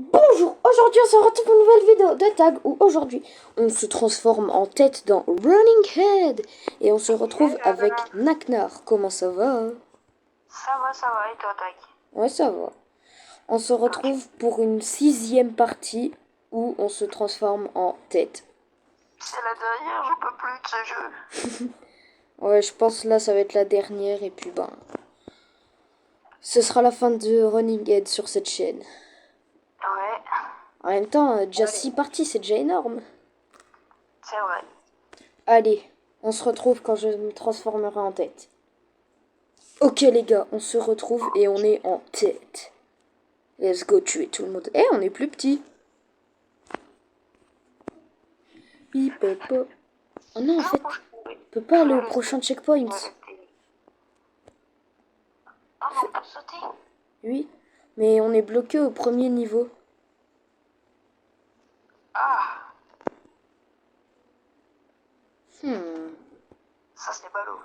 Bonjour, aujourd'hui on se retrouve pour une nouvelle vidéo de tag où aujourd'hui on se transforme en tête dans Running Head et on se retrouve avec Naknar. Comment ça va? Ça va, et toi, Tag? Ouais, ça va. On se Ok. retrouve pour une 6e partie où on se transforme en tête. C'est la dernière, je peux plus de ce jeu. Ouais, je pense là ça va être la dernière et puis ben ce sera la fin de Running Head sur cette chaîne. Ouais, En même temps, déjà 6 parties, c'est déjà énorme. c'est vrai. Allez, on se retrouve quand je me transformerai en tête. Ok les gars, on se retrouve et on est en tête. Let's go tuer tout le monde. Eh, on est plus petit. Pipopo. Oh non, en fait, Oui. on peut pas Je aller au vais prochain rester. checkpoint. Je vais rester. Ah non, on peut sauter. Oui, mais on est bloqué au premier niveau. Ah, Hmm. ça c'est ballot.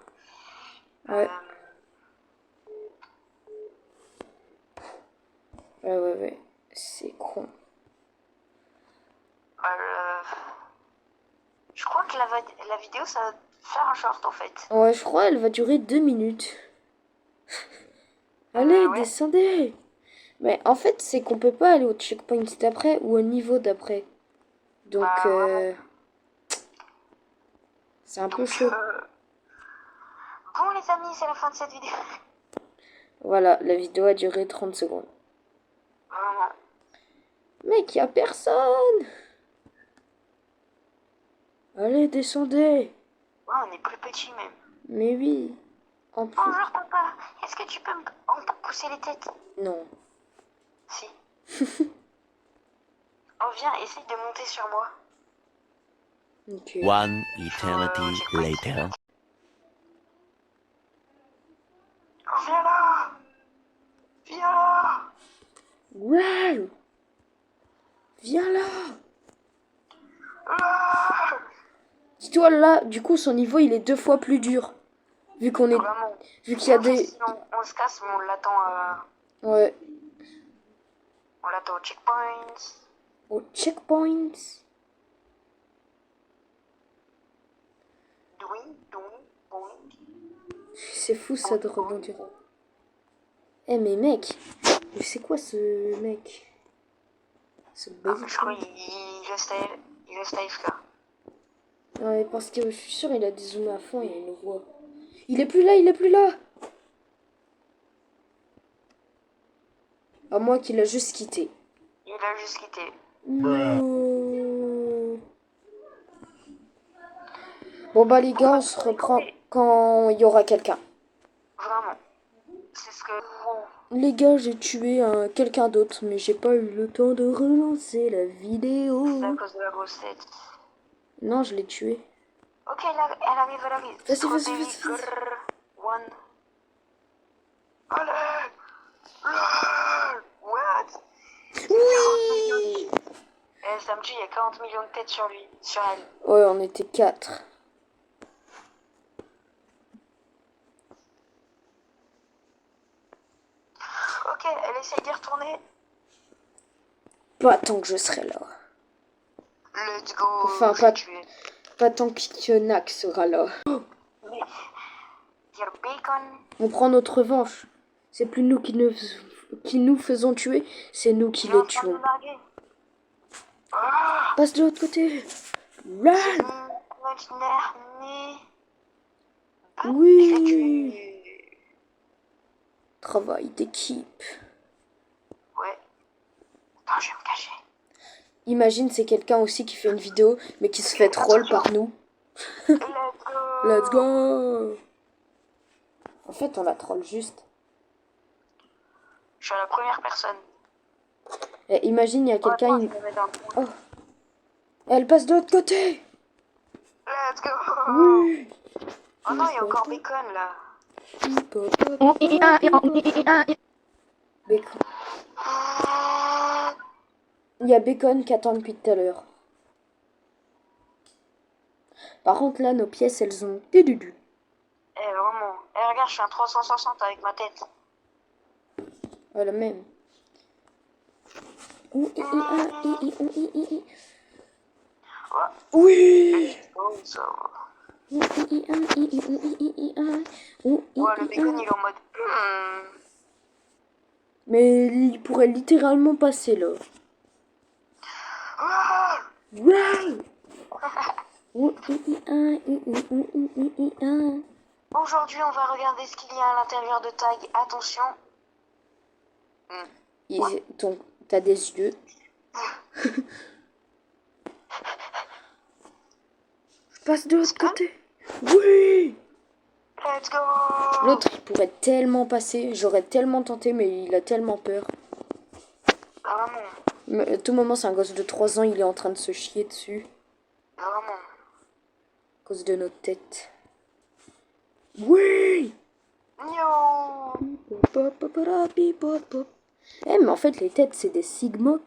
Ouais, ouais. C'est con. Euh, je crois que la vidéo, ça va faire un short en fait. Ouais, je crois elle va durer 2 minutes. Allez, Ouais. descendez. Mais en fait, c'est qu'on peut pas aller au checkpoint d'après ou au niveau d'après. Donc, Bah ouais. c'est un peu Donc, chaud. bon les amis, c'est la fin de cette vidéo. Voilà, la vidéo a duré 30 secondes. Vraiment. Mec, y a personne. Allez, descendez. Ouais, on est plus petit même. Mais oui, en plus. Bonjour papa, est-ce que tu peux on peut pousser les têtes? Non. Si. Oh viens, essaye de monter sur moi. Ok. One eternity later. Oh viens là. Viens là. Wow. Viens là. Là. Dis-toi là, du coup, son niveau, il est 2 fois plus dur. Vu qu'on est... Vraiment. Vu qu'il y a Viens des... facile, on se casse, mais Ouais. on l'attend au checkpoint. Au checkpoint. Douing, douing, douing. C'est fou, ça, de rebondir. Eh, mais mec. Mais c'est quoi, ce mec? Ce Ah, basic. je crois il reste AFK. Ouais, parce que je suis sûr, il a dézoomé à fond et il nous voit. Il est plus là, il est plus là. À moins qu'il a juste quitté. Il a juste quitté. Non. Bon bah les Bon, gars, bah, on se reprend quand il y aura quelqu'un. vraiment. C'est ce que... Les gars, j'ai tué quelqu'un d'autre, mais j'ai pas eu le temps de relancer la C'est à vidéo. cause de la grosse tête. Non, je l'ai tué. Ok, elle arrive, elle arrive. Vas-y. Strawberry grrr, one. Allez! LOL! What? Oui. Eh, Samji, il y a 40 millions de têtes sur lui, sur elle. Ouais, on était 4. Ok, elle essaye d'y retourner. Pas tant que je serai là. Let's go, Enfin, je l'ai tué. pas tant que Kionak sera là. Oui. Dire bacon. On prend notre revanche. C'est plus nous qui nous faisons tuer, c'est nous qui Il est en les train de tuons. me larguer. Ah! Passe de l'autre côté. C'est Run. mon dernier. Je l'ai Oui. tué. Travail d'équipe. Ouais. Attends, je vais me cacher. Imagine, c'est quelqu'un aussi qui fait une vidéo, mais qui se fait troll par nous. Let's go! Let's go. En fait, on la troll juste. Je suis la première personne. Et imagine, il y a quelqu'un... Je me mets dans le point. Oh. Elle passe de l'autre côté. Let's go! Oui. Oh non, il y a encore Bacon là. Bacon. Il y a Bacon qui attend depuis tout à l'heure. Par contre, là, nos pièces, elles ont... Eh, vraiment. Eh, regarde, je suis un 360 avec ma tête. Ouais, la même. ou, i, un, i, ou, i. Ouais. Oui. Oh, ça va. Ou, i, un, i, ou, un, ou, Ouais, le bacon, un. il est en mode. Mais il pourrait littéralement passer là. Ah. Wow. Ou, un, un. Aujourd'hui, on va regarder ce qu'il y a à l'intérieur de Tag. Attention. T'as des yeux. Je passe de l'autre côté. Oui. Let's go. L'autre, il pourrait tellement passer. J'aurais tellement tenté, mais il a tellement peur. Vraiment. Mais à tout moment, c'est un gosse de 3 ans, il est en train de se chier dessus. Vraiment. À cause de notre tête. Oui. Yo. Eh, mais en fait, les têtes, c'est des sigma.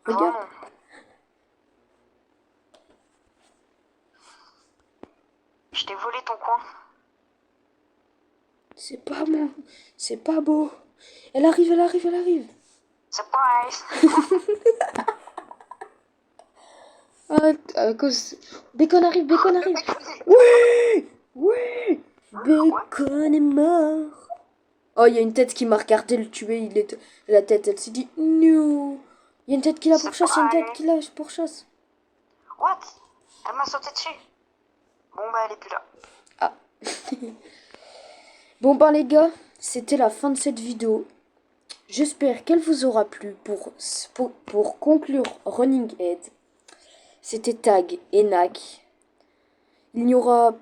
Regarde. Vraiment. Je t'ai volé ton coin. C'est pas bon. C'est pas beau. Elle arrive, elle arrive, elle arrive. Surprise. Ah, à cause... Bacon arrive, Bacon arrive. Oui. Oui. Bacon est mort. Oh, il y a une tête qui m'a regardé le tuer. Il est... La tête, elle s'est dit, no. Il y a une tête qui la pourchasse, il y a une tête qui la pourchasse. What? Elle m'a sauté dessus. Bon, bah, elle est plus là. Ah. Bon, ben les gars, c'était la fin de cette vidéo. J'espère qu'elle vous aura plu. Pour conclure Running Head, c'était Tag et Nak. Il n'y aura,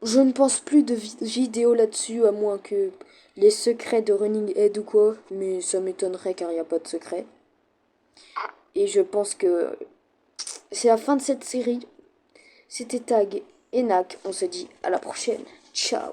je ne pense plus de vidéo là-dessus, à moins que les secrets de Running Head ou quoi. Mais ça m'étonnerait car il n'y a pas de secret. Et je pense que c'est la fin de cette série. C'était Tag et Nak. On se dit à la prochaine. Ciao.